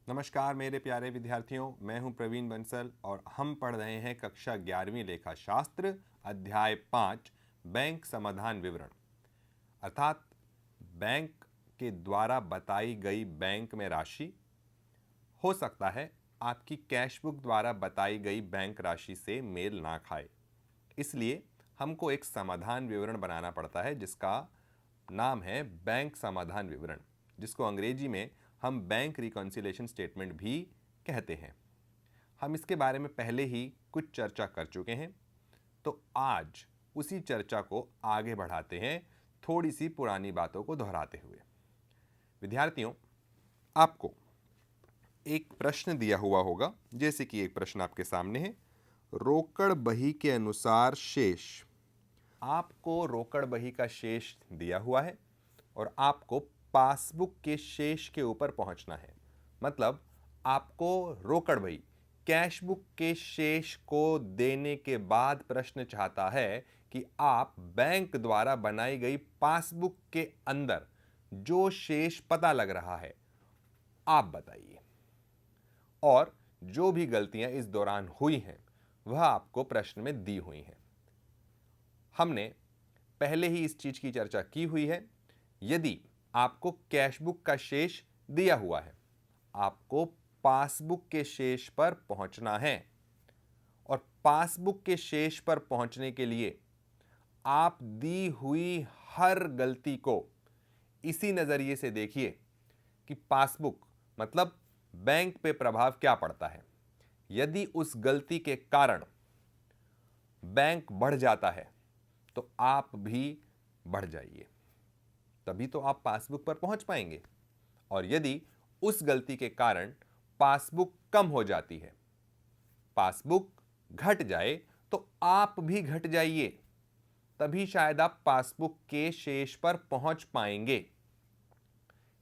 नमस्कार मेरे प्यारे विद्यार्थियों, मैं हूं प्रवीण बंसल और हम पढ़ रहे हैं कक्षा 11वीं लेखा शास्त्र अध्याय 5 बैंक समाधान विवरण। अर्थात बैंक के द्वारा बताई गई बैंक में राशि हो सकता है आपकी कैश बुक द्वारा बताई गई बैंक राशि से मेल ना खाए, इसलिए हमको एक समाधान विवरण बनाना पड़ता है जिसका नाम है बैंक समाधान विवरण, जिसको अंग्रेजी में हम बैंक रिकॉन्सिलेशन स्टेटमेंट भी कहते हैं। हम इसके बारे में पहले ही कुछ चर्चा कर चुके हैं, तो आज उसी चर्चा को आगे बढ़ाते हैं, थोड़ी सी पुरानी बातों को दोहराते हुए। विद्यार्थियों, आपको एक प्रश्न दिया हुआ होगा, जैसे कि एक प्रश्न आपके सामने है, रोकड़ बही के अनुसार शेष। आपको रोकड़ बही का शेष दिया हुआ है और आपको पासबुक के शेष के ऊपर पहुंचना है। मतलब आपको रोकड़ बही कैश बुक के शेष को देने के बाद प्रश्न चाहता है कि आप बैंक द्वारा बनाई गई पासबुक के अंदर जो शेष पता लग रहा है आप बताइए, और जो भी गलतियां इस दौरान हुई हैं वह आपको प्रश्न में दी हुई हैं। हमने पहले ही इस चीज की चर्चा की हुई है। यदि आपको कैश बुक का शेष दिया हुआ है, आपको पासबुक के शेष पर पहुंचना है, और पासबुक के शेष पर पहुंचने के लिए आप दी हुई हर गलती को इसी नजरिए से देखिए कि पासबुक मतलब बैंक पे प्रभाव क्या पड़ता है। यदि उस गलती के कारण बैंक बढ़ जाता है तो आप भी बढ़ जाइए, तभी तो आप पासबुक पर पहुंच पाएंगे। और यदि उस गलती के कारण पासबुक कम हो जाती है, पासबुक घट जाए, तो आप भी घट जाइए, तभी शायद आप पासबुक के शेष पर पहुंच पाएंगे।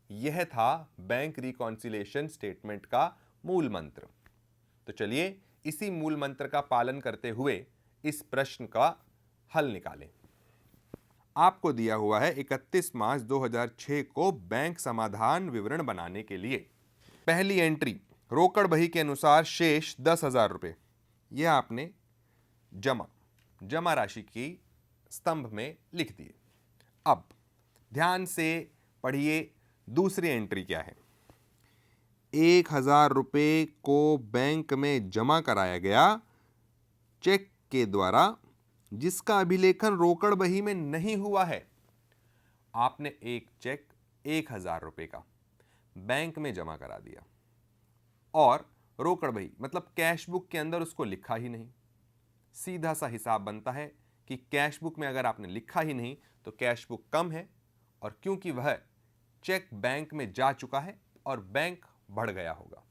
यह था बैंक रिकॉन्सिलेशन स्टेटमेंट का मूल मंत्र। तो चलिए इसी मूल मंत्र का पालन करते हुए इस प्रश्न का हल निकालें। आपको दिया हुआ है 31 मार्च 2006 को बैंक समाधान विवरण बनाने के लिए। पहली एंट्री, रोकड़ बही के अनुसार शेष 10,000 रुपये, यह आपने जमा राशि की स्तंभ में लिख दिए। अब ध्यान से पढ़िए, दूसरी एंट्री क्या है। 1,000 रुपये को बैंक में जमा कराया गया चेक के द्वारा, जिसका अभिलेखन रोकड़ बही में नहीं हुआ है। आपने एक चेक 1,000 रुपये का बैंक में जमा करा दिया और रोकड़ बही मतलब कैश बुक के अंदर उसको लिखा ही नहीं। सीधा सा हिसाब बनता है कि कैश बुक में अगर आपने लिखा ही नहीं तो कैश बुक कम है, और क्योंकि वह चेक बैंक में जा चुका है और बैंक बढ़ गया होगा,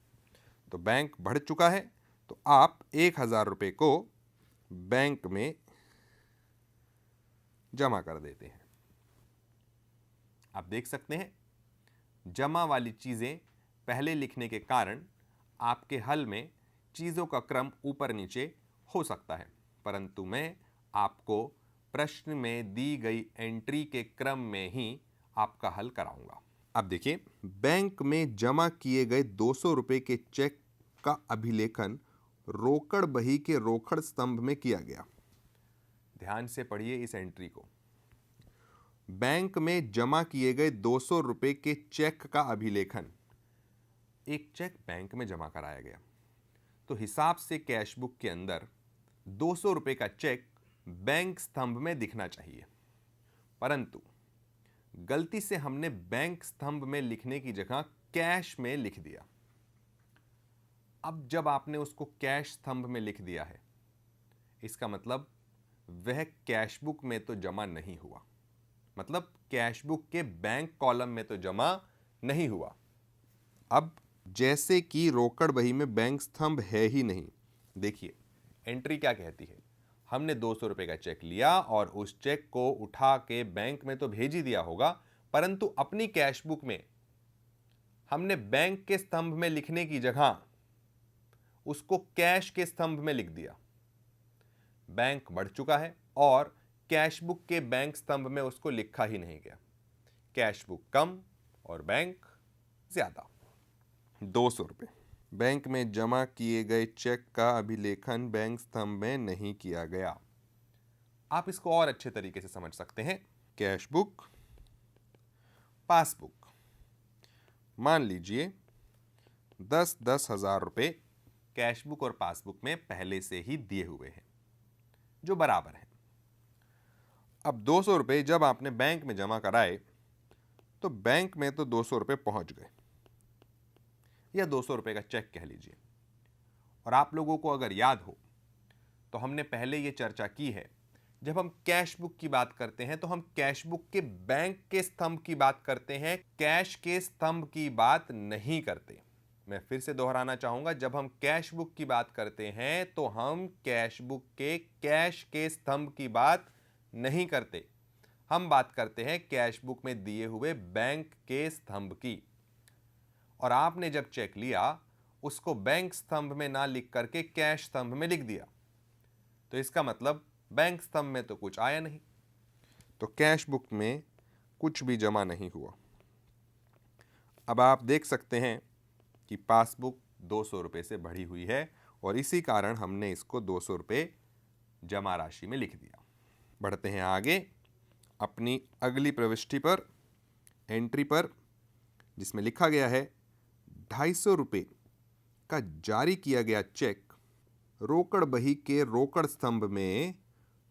तो बैंक बढ़ चुका है, तो आप 1,000 रुपये को बैंक में जमा कर देते हैं। आप देख सकते हैं जमा वाली चीजें पहले लिखने के कारण आपके हल में चीजों का क्रम ऊपर नीचे हो सकता है, परंतु मैं आपको प्रश्न में दी गई एंट्री के क्रम में ही आपका हल कराऊंगा। अब देखिए, बैंक में जमा किए गए 200 रुपये के चेक का अभिलेखन रोकड़ बही के रोकड़ स्तंभ में किया गया। ध्यान से पढ़िए इस एंट्री को। बैंक में जमा किए गए 200 रुपये के चेक का अभिलेखन, एक चेक बैंक में जमा कराया गया, तो हिसाब से कैश बुक के अंदर 200 रुपये का चेक बैंक स्तंभ में दिखना चाहिए, परंतु गलती से हमने बैंक स्तंभ में लिखने की जगह कैश में लिख दिया। अब जब आपने उसको कैश स्तंभ में लिख दिया है, इसका मतलब वह कैश बुक में तो जमा नहीं हुआ, मतलब कैश बुक के बैंक कॉलम में तो जमा नहीं हुआ। अब जैसे कि रोकड़ बही में बैंक स्तंभ है ही नहीं, देखिए एंट्री क्या कहती है। हमने 200 रुपये का चेक लिया और उस चेक को उठा के बैंक में तो भेज ही दिया होगा, परंतु अपनी कैश बुक में हमने बैंक के स्तंभ में लिखने की जगह उसको कैश के स्तंभ में लिख दिया। बैंक बढ़ चुका है और कैश बुक के बैंक स्तंभ में उसको लिखा ही नहीं गया। कैश बुक कम और बैंक ज्यादा। ₹200। बैंक में जमा किए गए चेक का अभिलेखन बैंक स्तंभ में नहीं किया गया। आप इसको और अच्छे तरीके से समझ सकते हैं। Cash book, passbook. मान लीजिए 10-10 हजार रुपए कैश बुक और पासबुक में पहले से ही दिए हुए हैं, जो बराबर हैं। अब 200 रुपए जब आपने बैंक में जमा कराए तो बैंक में तो 200 रुपए पहुंच गए, या 200 रुपए का चेक कह लीजिए। और आप लोगों को अगर याद हो तो हमने पहले यह चर्चा की है, जब हम कैश बुक की बात करते हैं तो हम कैश बुक के बैंक के स्तंभ की बात करते हैं, कैश के स्तंभ की बात नहीं करते। मैं फिर से दोहराना चाहूंगा, जब हम कैश बुक की बात करते हैं तो हम कैश बुक के कैश के स्तंभ की बात नहीं करते, हम बात करते हैं कैश बुक में दिए हुए बैंक के स्तंभ की। और आपने जब चेक लिया उसको बैंक स्तंभ में ना लिख करके कैश स्तंभ में लिख दिया, तो इसका मतलब बैंक स्तंभ में तो कुछ आया नहीं, तो कैश बुक में कुछ भी जमा नहीं हुआ। अब आप देख सकते हैं कि पासबुक 200 रुपए से बढ़ी हुई है और इसी कारण हमने इसको 200 रुपए जमा राशि में लिख दिया। बढ़ते हैं आगे अपनी अगली प्रविष्टि पर, एंट्री पर, जिसमें लिखा गया है 250 रुपए का जारी किया गया चेक रोकड़ बही के रोकड़ स्तंभ में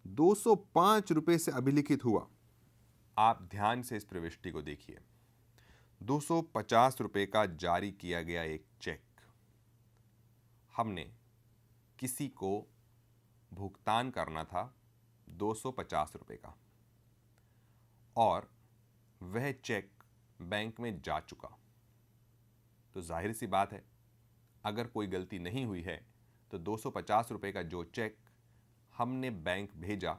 205 रुपए से अभिलिखित हुआ। आप ध्यान से इस प्रविष्टि को देखिए। 250 रुपए का जारी किया गया एक चेक, हमने किसी को भुगतान करना था 250 रुपए का, और वह चेक बैंक में जा चुका। तो जाहिर सी बात है, अगर कोई गलती नहीं हुई है तो 250 रुपए का जो चेक हमने बैंक भेजा,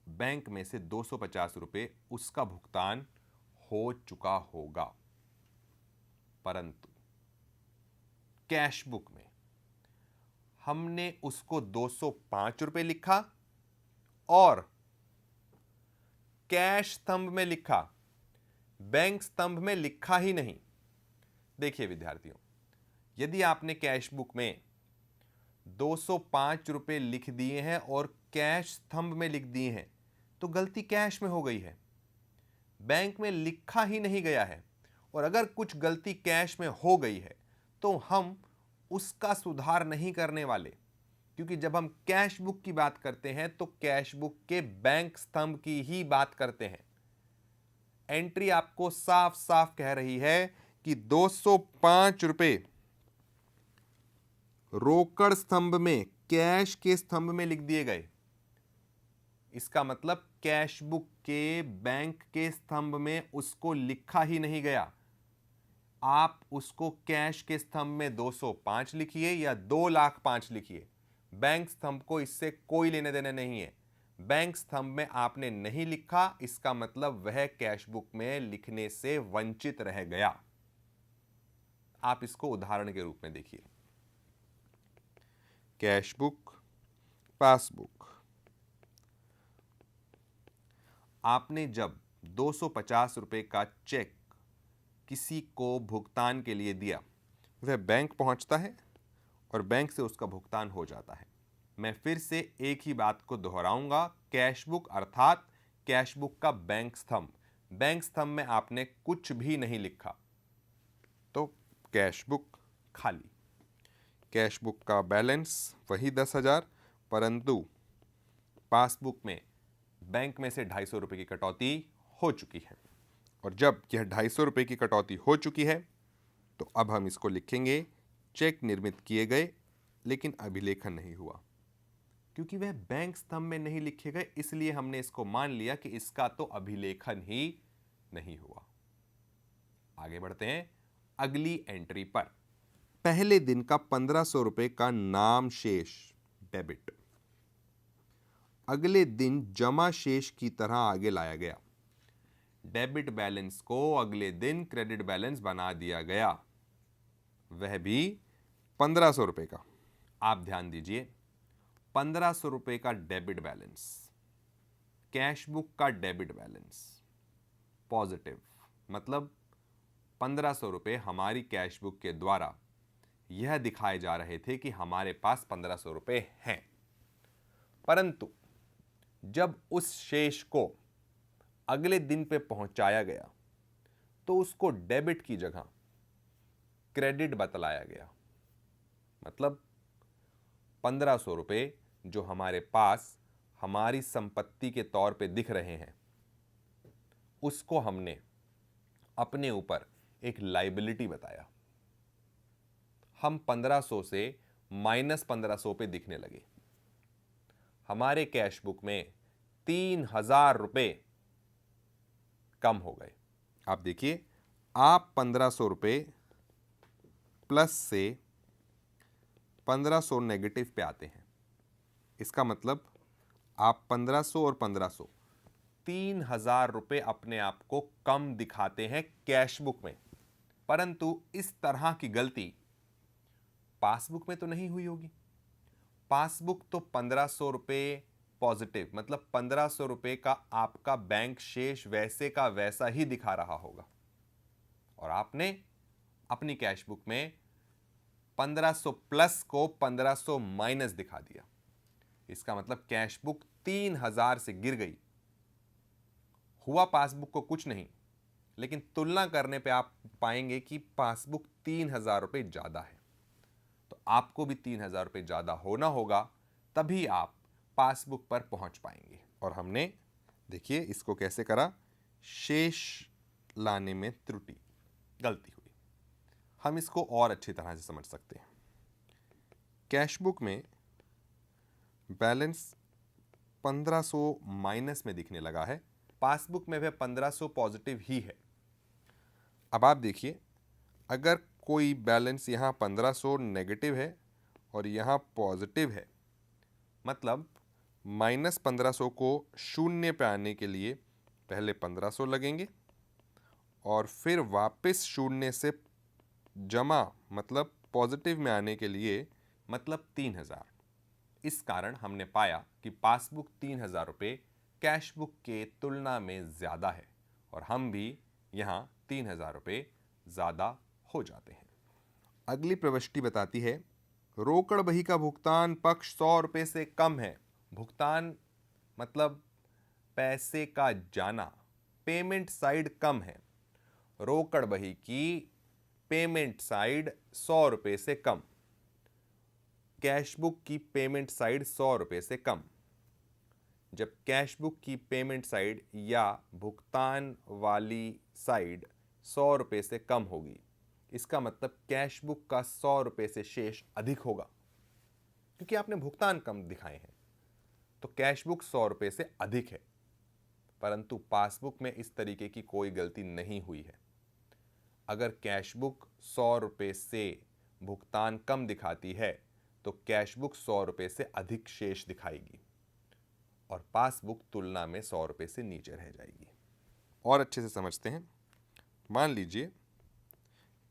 बैंक में से 250 रुपए उसका भुगतान हो चुका होगा। परंतु कैश बुक में हमने उसको 205 रुपए लिखा और कैश स्तंभ में लिखा, बैंक स्तंभ में लिखा ही नहीं। देखिए विद्यार्थियों, यदि आपने कैश बुक में 205 रुपए लिख दिए हैं और कैश स्तंभ में लिख दिए हैं तो गलती कैश में हो गई है, बैंक में लिखा ही नहीं गया है। और अगर कुछ गलती कैश में हो गई है तो हम उसका सुधार नहीं करने वाले, क्योंकि जब हम कैश बुक की बात करते हैं तो कैश बुक के बैंक स्तंभ की ही बात करते हैं। एंट्री आपको साफ साफ कह रही है कि 205 रुपए रोकड़ स्तंभ में, कैश के स्तंभ में लिख दिए गए। इसका मतलब कैश बुक के बैंक के स्तंभ में उसको लिखा ही नहीं गया। आप उसको कैश के स्तंभ में 205 लिखिए या 2,05,000 लिखिए, बैंक स्तंभ को इससे कोई लेने देने नहीं है। बैंक स्तंभ में आपने नहीं लिखा, इसका मतलब वह कैश बुक में लिखने से वंचित रह गया। आप इसको उदाहरण के रूप में देखिए। Cash book, passbook. आपने जब 250 रुपए का चेक किसी को भुगतान के लिए दिया, वह बैंक पहुंचता है और बैंक से उसका भुगतान हो जाता है। मैं फिर से एक ही बात को दोहराऊंगा, कैश बुक अर्थात कैश बुक का बैंक स्तंभ, बैंक स्तंभ में आपने कुछ भी नहीं लिखा तो कैश बुक खाली। कैश बुक का बैलेंस वही 10,000, परंतु पासबुक में बैंक में से 250 रुपए की कटौती हो चुकी है। और जब यह 250 रुपए की कटौती हो चुकी है तो अब हम इसको लिखेंगे चेक निर्मित किए गए लेकिन अभिलेखन नहीं हुआ। क्योंकि वह बैंक स्तंभ में नहीं लिखे गए, इसलिए हमने इसको मान लिया कि इसका तो अभिलेखन ही नहीं हुआ। आगे बढ़ते हैं अगली एंट्री पर। पहले दिन का 1500 रुपए का नाम शेष डेबिट अगले दिन जमा शेष की तरह आगे लाया गया। डेबिट बैलेंस को अगले दिन क्रेडिट बैलेंस बना दिया गया, वह भी 1500 रुपए का। आप ध्यान दीजिए, 1500 रुपए का डेबिट बैलेंस, कैश बुक का डेबिट बैलेंस पॉजिटिव, मतलब 1500 रुपये हमारी कैश बुक के द्वारा यह दिखाए जा रहे थे कि हमारे पास 1500 रुपये हैं। परंतु जब उस शेष को अगले दिन पे पहुंचाया गया तो उसको डेबिट की जगह क्रेडिट बतलाया गया। मतलब 1500 रुपये जो हमारे पास हमारी संपत्ति के तौर पे दिख रहे हैं, उसको हमने अपने ऊपर एक लाइबिलिटी बताया। हम 1500 से माइनस 1500 पे दिखने लगे। हमारे कैश बुक में 3000 रुपये कम हो गए। आप देखिए, आप 1500 रुपये प्लस से 1500 नेगेटिव पे आते हैं। इसका मतलब आप 1500 और 1500 3000 रुपये अपने आप को कम दिखाते हैं कैश बुक में। परंतु इस तरह की गलती पासबुक में तो नहीं हुई होगी। पासबुक तो 1500 रुपये पॉजिटिव, मतलब 1500 रुपये का आपका बैंक शेष वैसे का वैसा ही दिखा रहा होगा, और आपने अपनी कैश बुक में 1500 प्लस को 1500 माइनस दिखा दिया। इसका मतलब कैश बुक 3000 से गिर गई। हुआ पासबुक को कुछ नहीं, लेकिन तुलना करने पे आप पाएंगे कि पासबुक 3000 रुपये ज्यादा है। तो आपको भी 3000 रुपये ज्यादा होना होगा, तभी आप पासबुक पर पहुंच पाएंगे। और हमने देखिए इसको कैसे करा, शेष लाने में त्रुटि, गलती हुई। हम इसको और अच्छी तरह से समझ सकते हैं। कैश बुक में बैलेंस 1500 माइनस में दिखने लगा है, पासबुक में भी 1500 पॉजिटिव ही है। अब आप देखिए, अगर कोई बैलेंस यहाँ 1500 नेगेटिव है और यहाँ पॉजिटिव है, मतलब माइनस 1500 को शून्य पे आने के लिए पहले 1500 लगेंगे और फिर वापस शून्य से जमा मतलब पॉजिटिव में आने के लिए मतलब 3000। इस कारण हमने पाया कि पासबुक 3000 रुपये कैश बुक के तुलना में ज़्यादा है, और हम भी यहाँ 3000 रुपये ज़्यादा हो जाते हैं। अगली प्रविष्टि बताती है, रोकड़ बही का भुगतान पक्ष 100 रुपये से कम है। भुगतान मतलब पैसे का जाना, पेमेंट साइड कम है। रोकड़ बही की पेमेंट साइड 100 रुपये से कम, कैश बुक की पेमेंट साइड 100 रुपये से कम। जब कैश बुक की पेमेंट साइड या भुगतान वाली साइड 100 रुपये से कम होगी, इसका मतलब कैश बुक का 100 रुपये से शेष अधिक होगा, क्योंकि आपने भुगतान कम दिखाए हैं, तो कैश बुक 100 रुपये से अधिक है। परंतु पासबुक में इस तरीके की कोई गलती नहीं हुई है। अगर कैश बुक 100 रुपये से भुगतान कम दिखाती है तो कैश बुक 100 रुपये से अधिक शेष दिखाएगी और पासबुक तुलना में 100 रुपये से नीचे रह जाएगी। और अच्छे से समझते हैं। मान लीजिए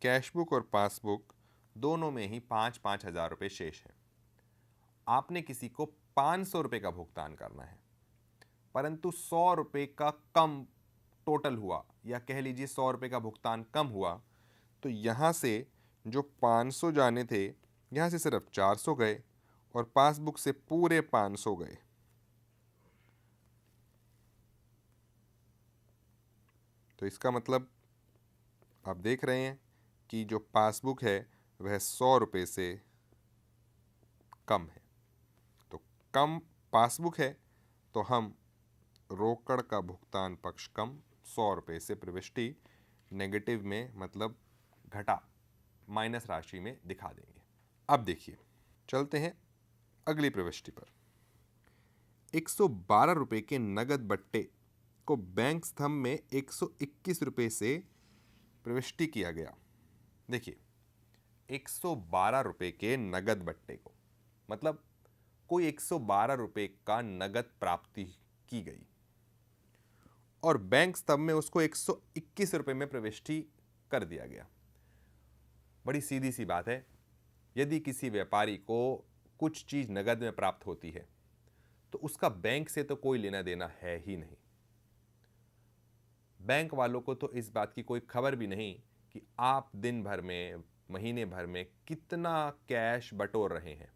कैश बुक और पासबुक दोनों में ही 5-5 हज़ार रुपये शेष है। आपने किसी को 500 रुपये का भुगतान करना है, परंतु 100 रुपये का कम टोटल हुआ, या कह लीजिए 100 रुपये का भुगतान कम हुआ, तो यहाँ से जो 500 जाने थे, यहाँ से सिर्फ 400 गए और पासबुक से पूरे 500 गए। तो इसका मतलब आप देख रहे हैं कि जो पासबुक है वह 100 रुपये से कम है। तो कम पासबुक है तो हम रोकड़ का भुगतान पक्ष कम 100 रुपये से प्रविष्टि नेगेटिव में मतलब घटा माइनस राशि में दिखा देंगे। अब देखिए, चलते हैं अगली प्रविष्टि पर। 112 रुपये के नगद बट्टे को बैंक स्तंभ में 121 रुपये से प्रविष्टि किया गया। देखिए, 112 रुपये के नगद बट्टे को मतलब कोई 112 रुपये का नगद प्राप्ति की गई और बैंक स्तंभ में उसको 121 रुपये में प्रविष्टि कर दिया गया। बड़ी सीधी सी बात है, यदि किसी व्यापारी को कुछ चीज नगद में प्राप्त होती है तो उसका बैंक से तो कोई लेना देना है ही नहीं। बैंक वालों को तो इस बात की कोई खबर भी नहीं कि आप दिन भर में, महीने भर में कितना कैश बटोर रहे हैं।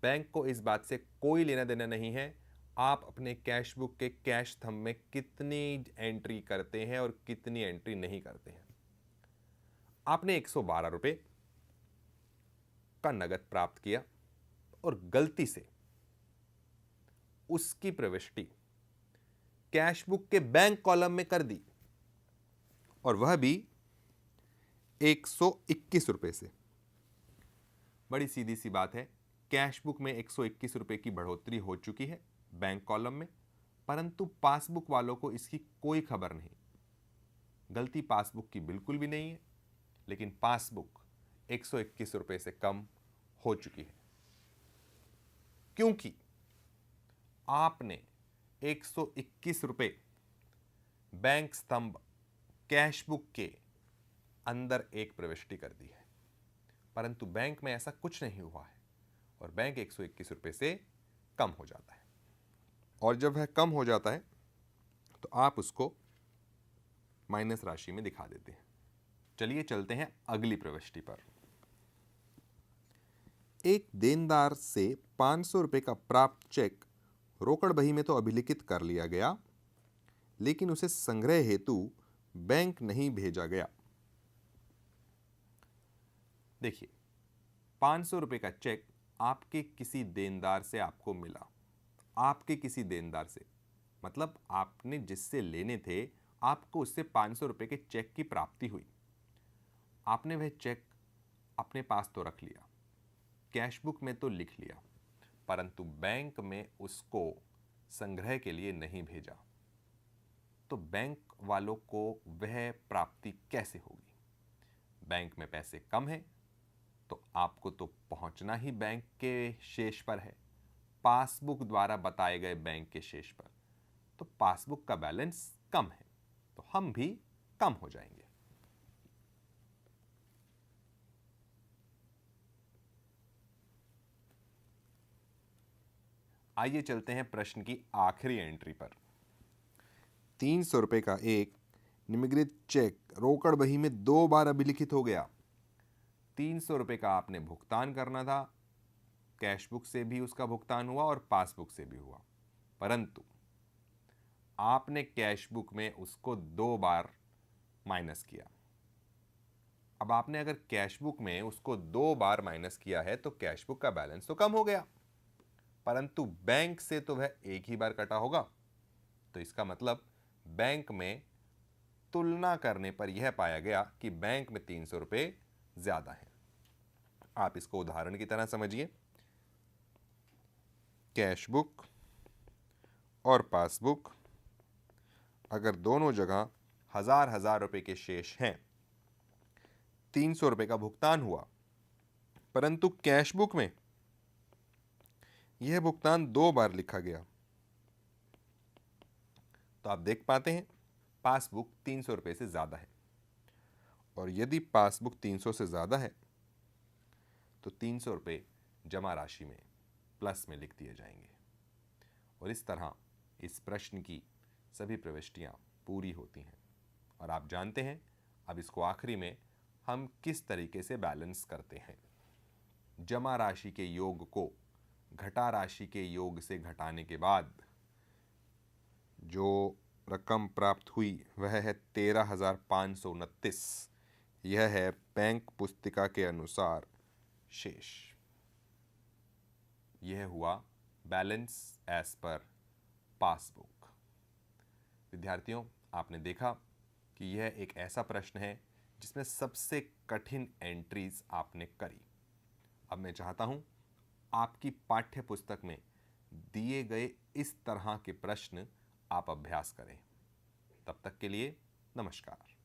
बैंक को इस बात से कोई लेना देना नहीं है आप अपने कैश बुक के कैश थंब में कितनी एंट्री करते हैं और कितनी एंट्री नहीं करते हैं। आपने 112 रुपए का नगद प्राप्त किया और गलती से उसकी प्रविष्टि कैश बुक के बैंक कॉलम में कर दी, और वह भी 121 रुपए से। बड़ी सीधी सी बात है, कैश बुक में 121 रुपए की बढ़ोतरी हो चुकी है बैंक कॉलम में, परंतु पासबुक वालों को इसकी कोई खबर नहीं। गलती पासबुक की बिल्कुल भी नहीं है, लेकिन पासबुक 121 रुपए से कम हो चुकी है, क्योंकि आपने 121 रुपए बैंक स्तंभ कैश बुक के अंदर एक प्रविष्टि कर दी है, परंतु बैंक में ऐसा कुछ नहीं हुआ है और बैंक 121 रुपए से कम हो जाता है। और जब वह कम हो जाता है तो आप उसको माइनस राशि में दिखा देते हैं। चलिए चलते हैं अगली प्रविष्टि पर। एक देनदार से 500 रुपए का प्राप्त चेक रोकड़ बही में तो अभिलिखित कर लिया गया, लेकिन उसे संग्रह हेतु बैंक नहीं भेजा गया। देखिए, 500 रुपए का चेक आपके किसी देनदार से आपको मिला, आपके किसी देनदार से मतलब आपने जिससे लेने थे, आपको उससे 500 रुपए के चेक की प्राप्ति हुई। आपने वह चेक अपने पास तो रख लिया, कैश बुक में तो लिख लिया, परंतु बैंक में उसको संग्रह के लिए नहीं भेजा। तो बैंक वालों को वह प्राप्ति कैसे होगी? बैंक में पैसे कम हैं, तो आपको तो पहुंचना ही बैंक के शेष पर है, पासबुक द्वारा बताए गए बैंक के शेष पर। तो पासबुक का बैलेंस कम है, तो हम भी कम हो जाएंगे। आइए चलते हैं प्रश्न की आखिरी एंट्री पर। 300 रुपए का एक निम्नलिखित चेक रोकड़ बही में 2 बार अभिलिखित हो गया। 300 रुपए का आपने भुगतान करना था, कैश बुक से भी उसका भुगतान हुआ और पासबुक से भी हुआ, परंतु आपने कैश बुक में उसको 2 बार माइनस किया। अब आपने अगर कैश बुक में उसको 2 बार माइनस किया है तो कैश बुक का बैलेंस तो कम हो गया, परंतु बैंक से तो वह एक ही बार कटा होगा। तो इसका मतलब बैंक में तुलना करने पर यह पाया गया कि बैंक में 300 रुपए ज्यादा है। आप इसको उदाहरण की तरह समझिए। कैश बुक और पासबुक, अगर दोनों जगह हजार रुपए के शेष हैं, 300 रुपए का भुगतान हुआ, परंतु कैश बुक में यह भुगतान 2 बार लिखा गया, तो आप देख पाते हैं पासबुक 300 रुपए से ज्यादा है। और यदि पासबुक 300 से ज्यादा है तो 300 रुपए जमा राशि में प्लस में लिख दिए जाएंगे। और इस तरह इस प्रश्न की सभी प्रविष्टियां पूरी होती हैं। और आप जानते हैं अब इसको आखिरी में हम किस तरीके से बैलेंस करते हैं। जमा राशि के योग को घटा राशि के योग से घटाने के बाद जो रकम प्राप्त हुई वह है 13,529। यह है बैंक पुस्तिका के अनुसार शेष। यह हुआ बैलेंस एज पर पासबुक। विद्यार्थियों, आपने देखा कि यह एक ऐसा प्रश्न है जिसमें सबसे कठिन एंट्रीज आपने करी। अब मैं चाहता हूं आपकी पाठ्य पुस्तक में दिए गए इस तरह के प्रश्न आप अभ्यास करें। तब तक के लिए नमस्कार।